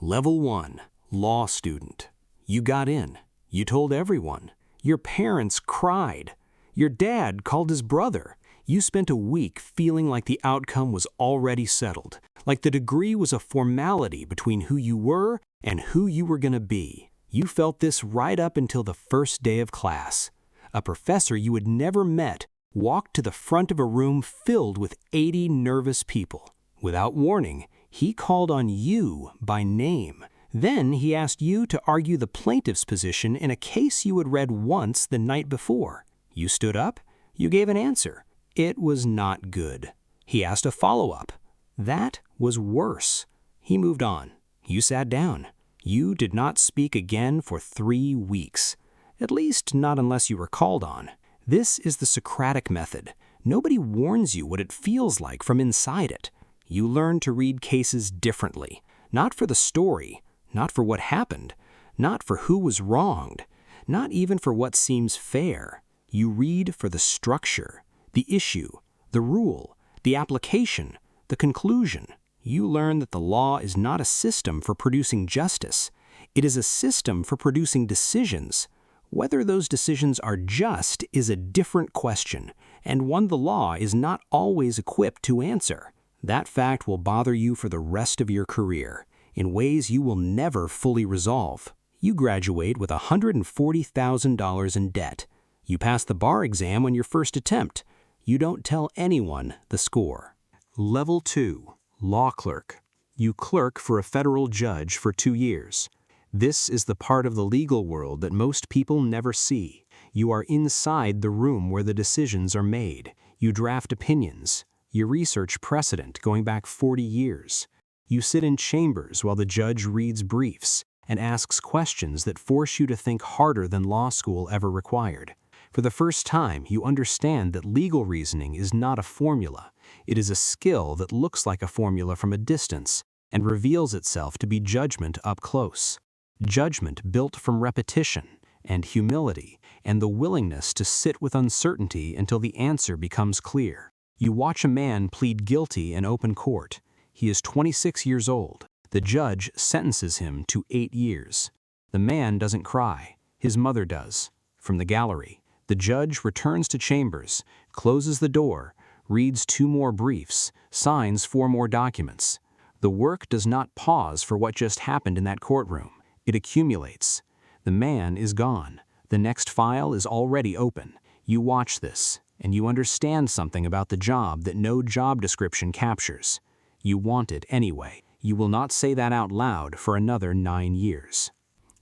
Level 1, law student. You got in. You told everyone. Your parents cried. Your dad called his brother. You spent a week feeling like the outcome was already settled, like the degree was a formality between who you were and who you were going to be. You felt this right up until the first day of class. A professor you had never met walked to the front of a room filled with 80 nervous people. Without warning, he called on you by name. Then he asked you to argue the plaintiff's position in a case you had read once the night before. You stood up. You gave an answer. It was not good. He asked a follow-up. That was worse. He moved on. You sat down. You did not speak again for 3 weeks. At least not unless you were called on. This is the Socratic method. Nobody warns you what it feels like from inside it. You learn to read cases differently, not for the story, not for what happened, not for who was wronged, not even for what seems fair. You read for the structure, the issue, the rule, the application, the conclusion. You learn that the law is not a system for producing justice. It is a system for producing decisions. Whether those decisions are just is a different question, and one the law is not always equipped to answer. That fact will bother you for the rest of your career, in ways you will never fully resolve. You graduate with $140,000 in debt. You pass the bar exam on your first attempt. You don't tell anyone the score. Level 2, law clerk. You clerk for a federal judge for 2 years. This is the part of the legal world that most people never see. You are inside the room where the decisions are made. You draft opinions. You research precedent going back 40 years. You sit in chambers while the judge reads briefs and asks questions that force you to think harder than law school ever required. For the first time, you understand that legal reasoning is not a formula. It is a skill that looks like a formula from a distance and reveals itself to be judgment up close. Judgment built from repetition and humility and the willingness to sit with uncertainty until the answer becomes clear. You watch a man plead guilty in open court. He is 26 years old. The judge sentences him to 8 years. The man doesn't cry. His mother does. From the gallery, the judge returns to chambers, closes the door, reads 2 more briefs, signs 4 more documents. The work does not pause for what just happened in that courtroom. It accumulates. The man is gone. The next file is already open. You watch this, and you understand something about the job that no job description captures. You want it anyway. You will not say that out loud for another 9 years.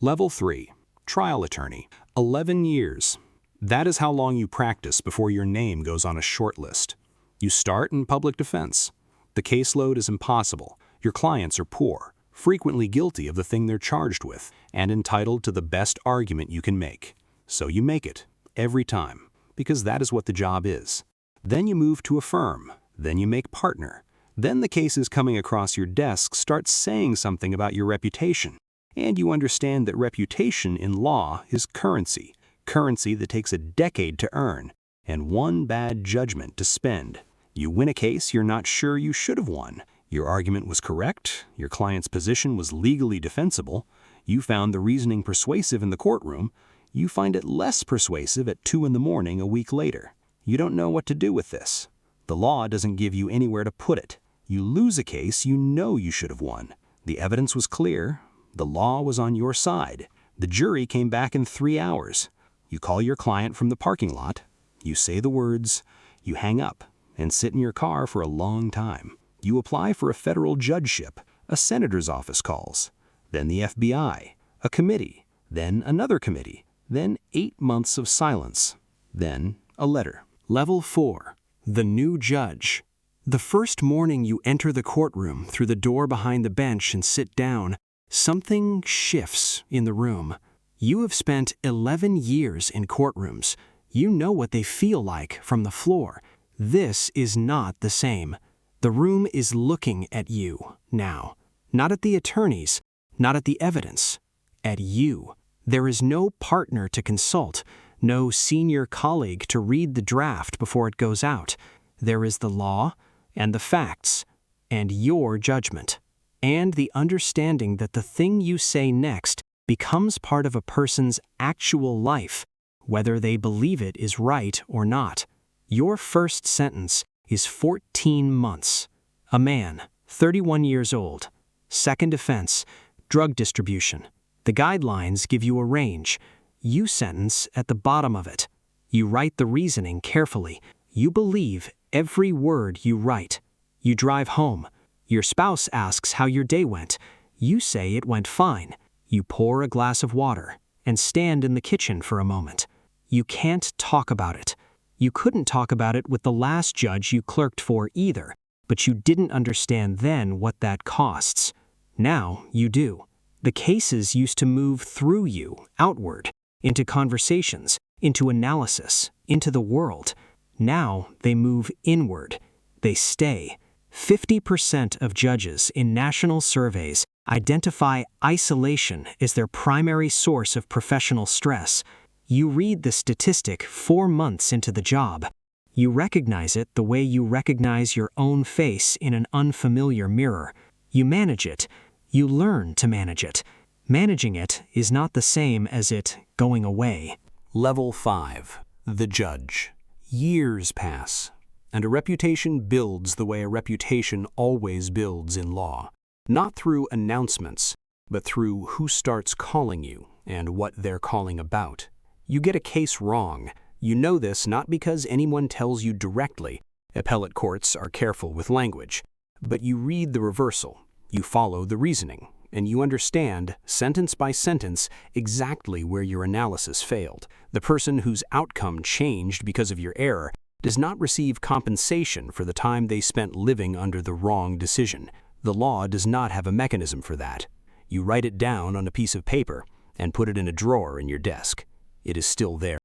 Level 3, trial attorney. 11 years. That is how long you practice before your name goes on a short list. You start in public defense. The caseload is impossible. Your clients are poor, frequently guilty of the thing they're charged with, and entitled to the best argument you can make. So you make it, every time, because that is what the job is. Then you move to a firm. Then you make partner. Then the cases coming across your desk start saying something about your reputation, and you understand that reputation in law is currency that takes a decade to earn, and 1 bad judgment to spend. You win a case you're not sure you should have won. Your argument was correct, your client's position was legally defensible, you found the reasoning persuasive in the courtroom, you find it less persuasive at 2 in the morning a week later. You don't know what to do with this. The law doesn't give you anywhere to put it. You lose a case you know you should have won. The evidence was clear. The law was on your side. The jury came back in 3 hours. You call your client from the parking lot. You say the words. You hang up and sit in your car for a long time. You apply for a federal judgeship. A senator's office calls. Then the FBI. A committee. Then another committee. Then 8 months of silence. Then a letter. Level 4. The new judge. The first morning you enter the courtroom through the door behind the bench and sit down, something shifts in the room. You have spent 11 years in courtrooms. You know what they feel like from the floor. This is not the same. The room is looking at you now. Not at the attorneys, not at the evidence. At you. There is no partner to consult, no senior colleague to read the draft before it goes out. There is the law and the facts and your judgment. and the understanding that the thing you say next becomes part of a person's actual life, whether they believe it is right or not. Your first sentence is 14 months. A man, 31 years old. Second offense, drug distribution. The guidelines give you a range. You sentence at the bottom of it. You write the reasoning carefully. You believe every word you write. You drive home. Your spouse asks how your day went. You say it went fine. You pour a glass of water and stand in the kitchen for a moment. You can't talk about it. You couldn't talk about it with the last judge you clerked for either, but you didn't understand then what that costs. Now you do. The cases used to move through you, outward, into conversations, into analysis, into the world. Now they move inward. They stay. 50% of judges in national surveys identify isolation as their primary source of professional stress. You read the statistic 4 months into the job. You recognize it the way you recognize your own face in an unfamiliar mirror. You manage it. You learn to manage it. Managing it is not the same as it going away. Level 5. The Judge. Years pass, and a reputation builds the way a reputation always builds in law. Not through announcements, but through who starts calling you and what they're calling about. You get a case wrong. You know this not because anyone tells you directly. Appellate courts are careful with language. But you read the reversal, you follow the reasoning, and you understand, sentence by sentence, exactly where your analysis failed. The person whose outcome changed because of your error does not receive compensation for the time they spent living under the wrong decision. The law does not have a mechanism for that. You write it down on a piece of paper and put it in a drawer in your desk. It is still there.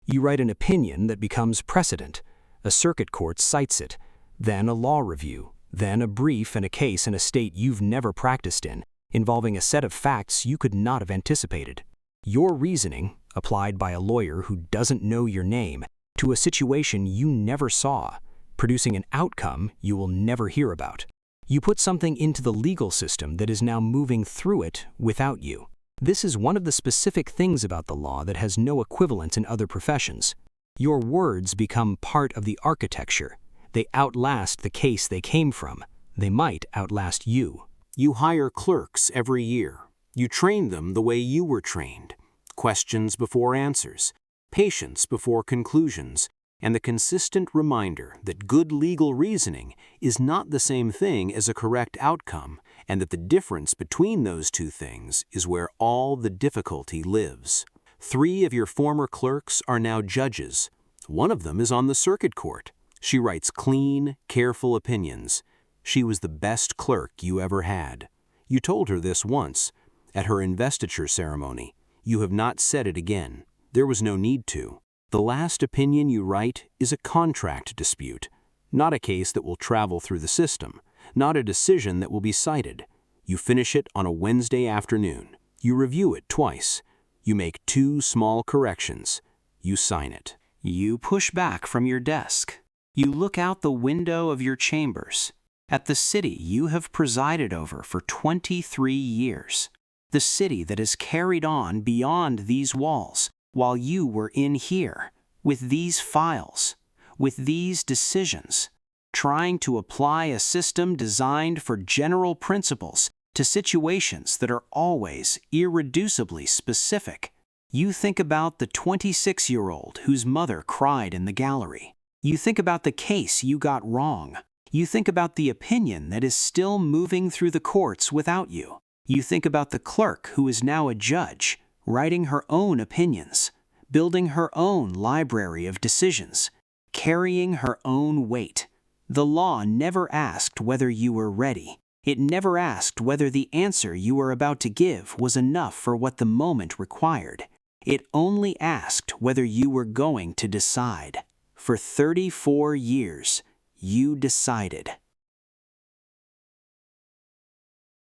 You write an opinion that becomes precedent. A circuit court cites it, then a law review, then a brief in a case in a state you've never practiced in, involving a set of facts you could not have anticipated. Your reasoning, applied by a lawyer who doesn't know your name, to a situation you never saw, producing an outcome you will never hear about. You put something into the legal system that is now moving through it without you. This is one of the specific things about the law that has no equivalent in other professions. Your words become part of the architecture. They outlast the case they came from. They might outlast you. You hire clerks every year. You train them the way you were trained. Questions before answers, patience before conclusions, and the consistent reminder that good legal reasoning is not the same thing as a correct outcome, and that the difference between those two things is where all the difficulty lives. 3 of your former clerks are now judges. One of them is on the circuit court. She writes clean, careful opinions. She was the best clerk you ever had. You told her this once, at her investiture ceremony. You have not said it again. There was no need to. The last opinion you write is a contract dispute, not a case that will travel through the system, not a decision that will be cited. You finish it on a Wednesday afternoon. You review it twice. You make 2 small corrections. You sign it. You push back from your desk. You look out the window of your chambers at the city you have presided over for 23 years. The city that has carried on beyond these walls while you were in here, with these files, with these decisions, trying to apply a system designed for general principles to situations that are always irreducibly specific. You think about the 26-year-old whose mother cried in the gallery. You think about the case you got wrong. You think about the opinion that is still moving through the courts without you. You think about the clerk who is now a judge, writing her own opinions, building her own library of decisions, carrying her own weight. The law never asked whether you were ready. It never asked whether the answer you were about to give was enough for what the moment required. It only asked whether you were going to decide. For 34 years, you decided.